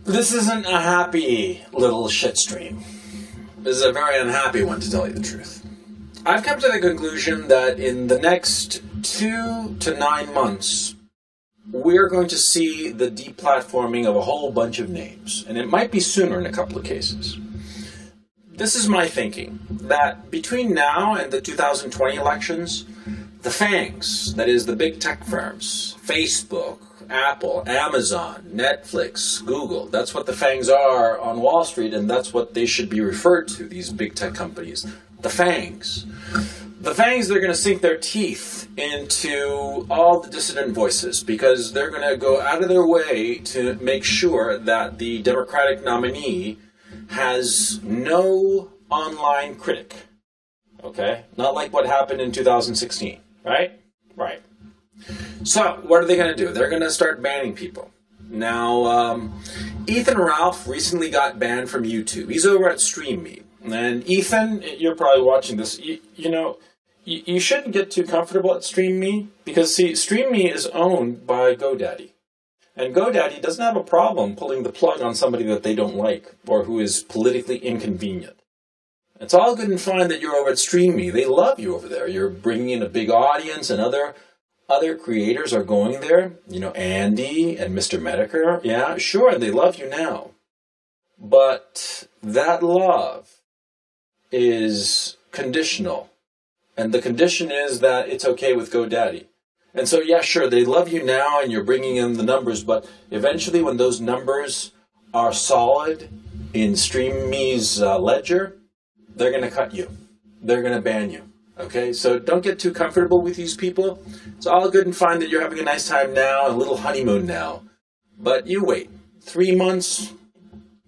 This isn't a happy little shitstream. This is a very unhappy one, to tell you the truth. I've come to the conclusion that in the next 2 to 9 months, we're going to see the deplatforming of a whole bunch of names. And it might be sooner in a couple of cases. This is my thinking, that between now and the 2020 elections, the FANGs, that is the big tech firms, Facebook, Apple, Amazon, Netflix, Google, that's what the FANGs are on Wall Street, and that's what they should be referred to, these big tech companies. The FANGs. The FANGs, they're going to sink their teeth into all the dissident voices because they're going to go out of their way to make sure that the Democratic nominee has no online critic. Okay? Not like what happened in 2016, right? Right. So, what are they going to do? They're going to start banning people. Now, Ethan Ralph recently got banned from YouTube. He's over at StreamMe. And Ethan, you're probably watching this. You shouldn't get too comfortable at StreamMe because, see, StreamMe is owned by GoDaddy. And GoDaddy doesn't have a problem pulling the plug on somebody that they don't like or who is politically inconvenient. It's all good and fine that you're over at StreamMe. They love you over there. You're bringing in a big audience, and other creators are going there. You know, Andy and Mr. Medicare. Yeah, sure, they love you now. But that love is conditional. And the condition is that it's okay with GoDaddy. And so, yeah, sure, they love you now and you're bringing in the numbers, but eventually when those numbers are solid in StreamMe's ledger, they're going to cut you. They're going to ban you. Okay? So don't get too comfortable with these people. It's all good and fine that you're having a nice time now, a little honeymoon now. But you wait. 3 months,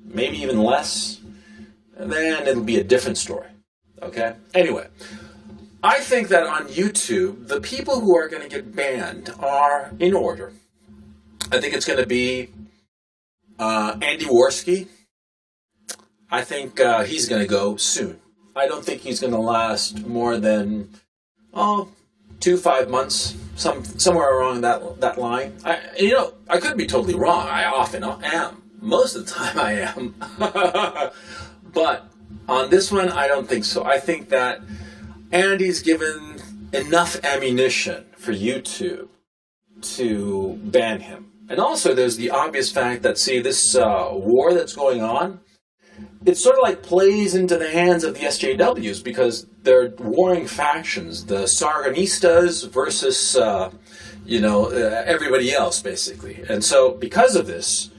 maybe even less, and then it'll be a different story. Okay? Anyway, I think that on YouTube, the people who are going to get banned are in order. I think it's going to be Andy Worski. I think he's going to go soon. I don't think he's going to last more than 2-5 months, somewhere around that line. I could be totally wrong. I often am. Most of the time I am. But on this one, I don't think so. I think that Andy's given enough ammunition for YouTube to ban him. And also there's the obvious fact that, see, this war that's going on, it sort of like plays into the hands of the SJWs because they're warring factions, the Sargonistas versus, everybody else, basically. And so because of this,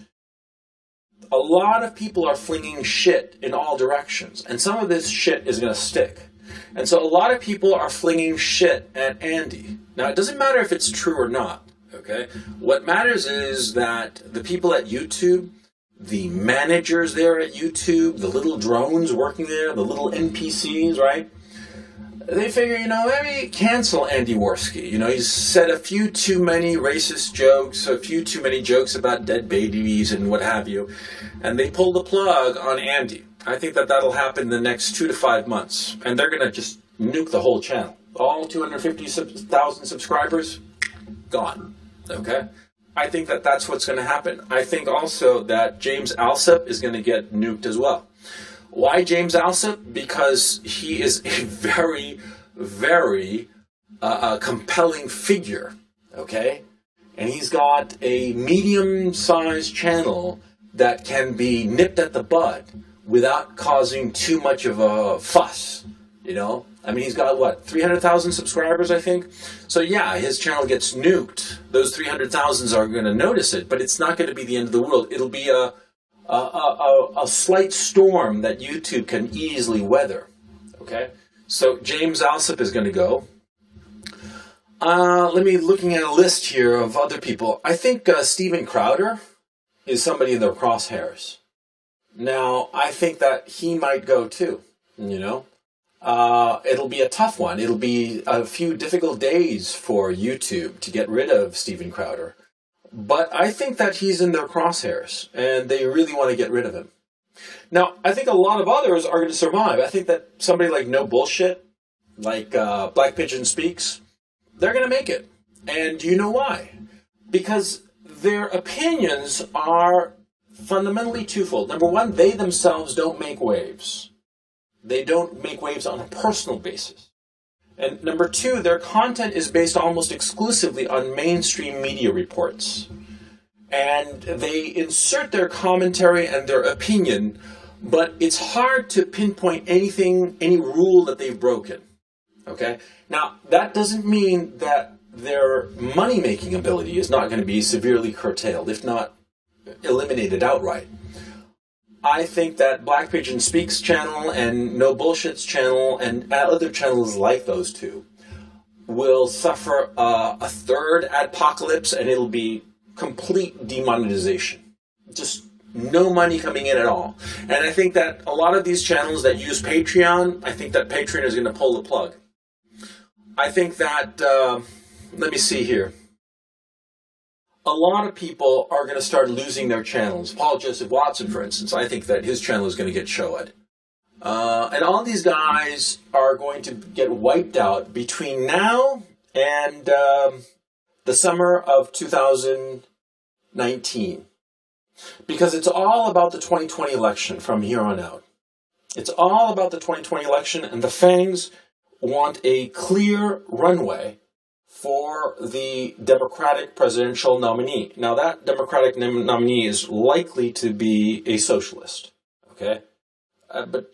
a lot of people are flinging shit in all directions. And some of this shit is going to stick. And so a lot of people are flinging shit at Andy. Now, it doesn't matter if it's true or not, okay? What matters is that the people at YouTube, the managers there at YouTube, the little drones working there, the little NPCs, right? They figure, maybe cancel Andy Worski. He's said a few too many racist jokes, a few too many jokes about dead babies and what have you. And they pull the plug on Andy. I think that that'll happen in the next 2 to 5 months. And they're going to just nuke the whole channel. All 250,000 subscribers, gone. Okay? I think that that's what's going to happen. I think also that James Alsop is going to get nuked as well. Why James Alsop? Because he is a very, very compelling figure. Okay? And he's got a medium-sized channel that can be nipped at the bud without causing too much of a fuss, I mean, he's got, 300,000 subscribers, I think? So, yeah, his channel gets nuked. Those 300,000s are going to notice it, but it's not going to be the end of the world. It'll be a slight storm that YouTube can easily weather, okay? So, James Alsop is going to go. Looking at a list here of other people. I think Steven Crowder is somebody in their crosshairs. Now, I think that he might go too, It'll be a tough one. It'll be a few difficult days for YouTube to get rid of Steven Crowder. But I think that he's in their crosshairs, and they really want to get rid of him. Now, I think a lot of others are going to survive. I think that somebody like No Bullshit, like Black Pigeon Speaks, they're going to make it. And do you know why? Because their opinions are fundamentally twofold. Number one, they themselves don't make waves. They don't make waves on a personal basis. And number two, their content is based almost exclusively on mainstream media reports. And they insert their commentary and their opinion, but it's hard to pinpoint anything, any rule that they've broken. Okay? Now, that doesn't mean that their money-making ability is not going to be severely curtailed, if not eliminated outright. I think that Black Pigeon Speaks channel and No Bullshit's channel and other channels like those two will suffer a third apocalypse, and it'll be complete demonetization. Just no money coming in at all. And I think that a lot of these channels that use Patreon, I think that Patreon is going to pull the plug. I think that, let me see here. A lot of people are going to start losing their channels. Paul Joseph Watson, for instance, I think that his channel is going to get showed. And all these guys are going to get wiped out between now and the summer of 2019. Because it's all about the 2020 election from here on out. It's all about the 2020 election, and the Fangs want a clear runway for the Democratic presidential nominee. Now, that Democratic nominee is likely to be a socialist, okay? But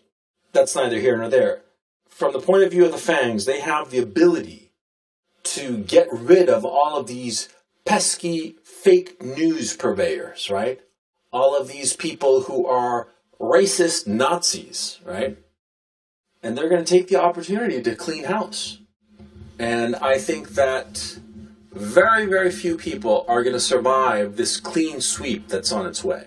that's neither here nor there. From the point of view of the Fangs, they have the ability to get rid of all of these pesky fake news purveyors, right? All of these people who are racist Nazis, right? And they're going to take the opportunity to clean house. And I think that very, very few people are going to survive this clean sweep that's on its way.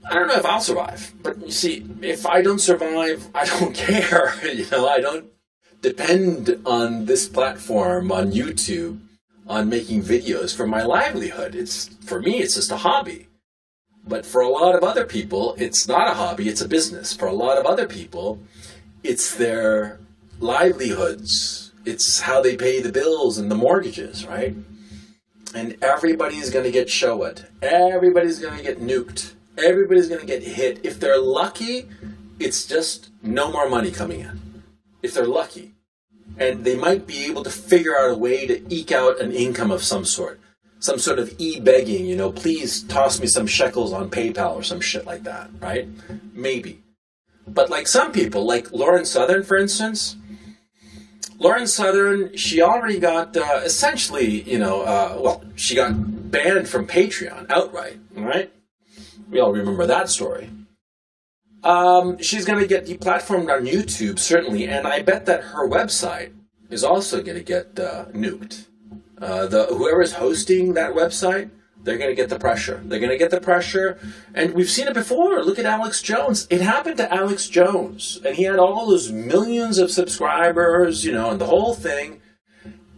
I don't know if I'll survive, but you see, if I don't survive, I don't care. I don't depend on this platform, on YouTube, on making videos for my livelihood. For me, it's just a hobby. But for a lot of other people, it's not a hobby, it's a business. For a lot of other people, it's their livelihoods. It's how they pay the bills and the mortgages, right? And everybody's going to get showed. Everybody's going to get nuked. Everybody's going to get hit. If they're lucky, it's just no more money coming in. If they're lucky. And they might be able to figure out a way to eke out an income of some sort. Some sort of e-begging, please toss me some shekels on PayPal or some shit like that, right? Maybe. But like some people, like Lauren Southern, for instance, Lauren Southern, she already got essentially, she got banned from Patreon outright, right? We all remember that story. She's going to get deplatformed on YouTube, certainly, and I bet that her website is also going to get nuked. Whoever's hosting that website, they're going to get the pressure. They're going to get the pressure, and we've seen it before. Look at Alex Jones. It happened to Alex Jones, and he had all those millions of subscribers, and the whole thing,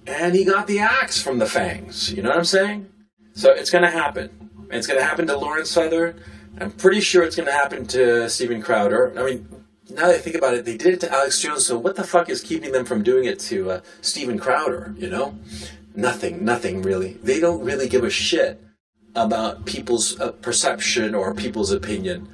and he got the axe from the Fangs. You know what I'm saying? So it's going to happen. It's going to happen to Lauren Southern. I'm pretty sure it's going to happen to Steven Crowder. I mean, now that I think about it, they did it to Alex Jones, so what the fuck is keeping them from doing it to Steven Crowder, Nothing really. They don't really give a shit about people's perception or people's opinion.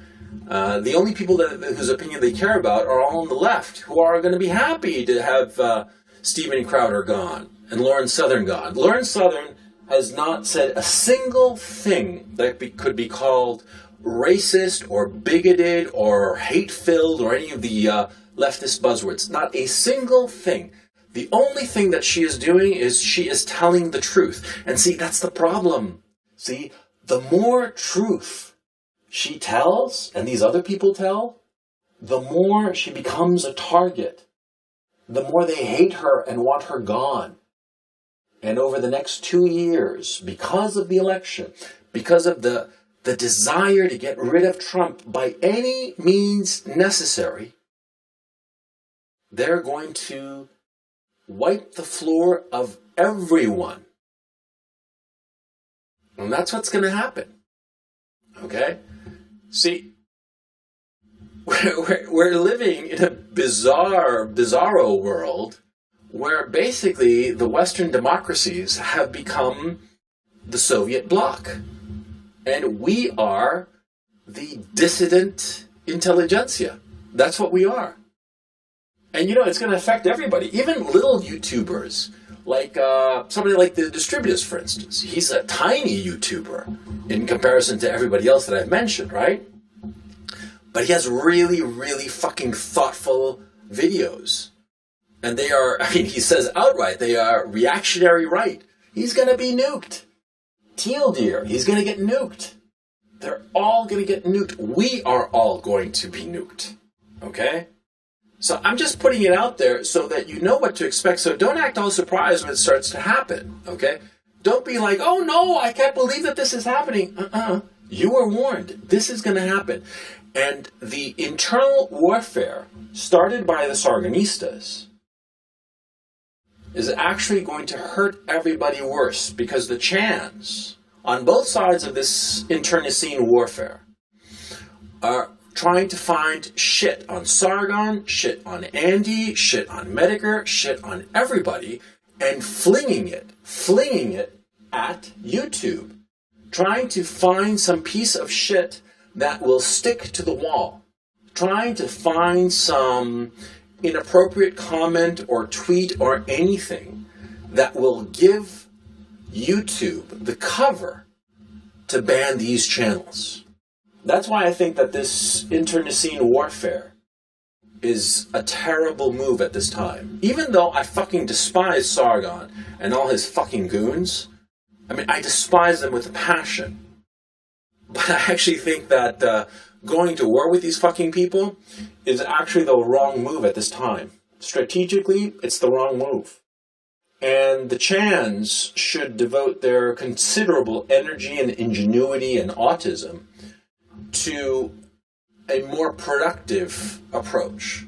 The only people whose opinion they care about are all on the left, who are going to be happy to have Steven Crowder gone and Lauren Southern gone. Lauren Southern has not said a single thing that could be called racist or bigoted or hate-filled or any of the leftist buzzwords. Not a single thing. The only thing that she is doing is she is telling the truth. And see, that's the problem. See, the more truth she tells, and these other people tell, the more she becomes a target. The more they hate her and want her gone. And over the next 2 years, because of the election, because of the desire to get rid of Trump by any means necessary, they're going to wipe the floor of everyone. And that's what's going to happen. Okay? See, we're living in a bizarro world where basically the Western democracies have become the Soviet bloc. And we are the dissident intelligentsia. That's what we are. And you know, it's going to affect everybody, even little YouTubers, like somebody like the Distributist, for instance. He's a tiny YouTuber in comparison to everybody else that I've mentioned, right? But he has really, really fucking thoughtful videos. And they are, I mean, he says outright, they are reactionary right. He's going to be nuked. Teal Deer, he's going to get nuked. They're all going to get nuked. We are all going to be nuked. Okay? So I'm just putting it out there so that you know what to expect. So don't act all surprised when it starts to happen. Okay? Don't be like, oh no, I can't believe that this is happening. You were warned. This is going to happen. And the internal warfare started by the Sargonistas is actually going to hurt everybody worse, because the Chans, on both sides of this internecine warfare, are trying to find shit on Sargon, shit on Andy, shit on Medicare, shit on everybody, and flinging it at YouTube. Trying to find some piece of shit that will stick to the wall. Trying to find some inappropriate comment or tweet or anything that will give YouTube the cover to ban these channels. That's why I think that this internecine warfare is a terrible move at this time. Even though I fucking despise Sargon and all his fucking goons, I mean, I despise them with a passion. But I actually think that going to war with these fucking people is actually the wrong move at this time. Strategically, it's the wrong move. And the Chans should devote their considerable energy and ingenuity and autism to a more productive approach.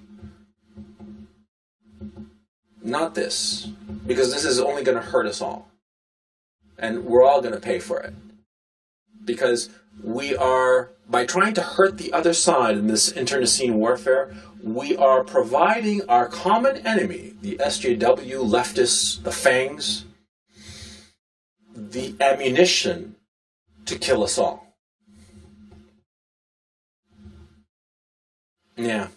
Not this. Because this is only going to hurt us all. And we're all going to pay for it. Because we are, by trying to hurt the other side in this internecine warfare, we are providing our common enemy, the SJW, leftists, the fangs, the ammunition to kill us all. Yeah.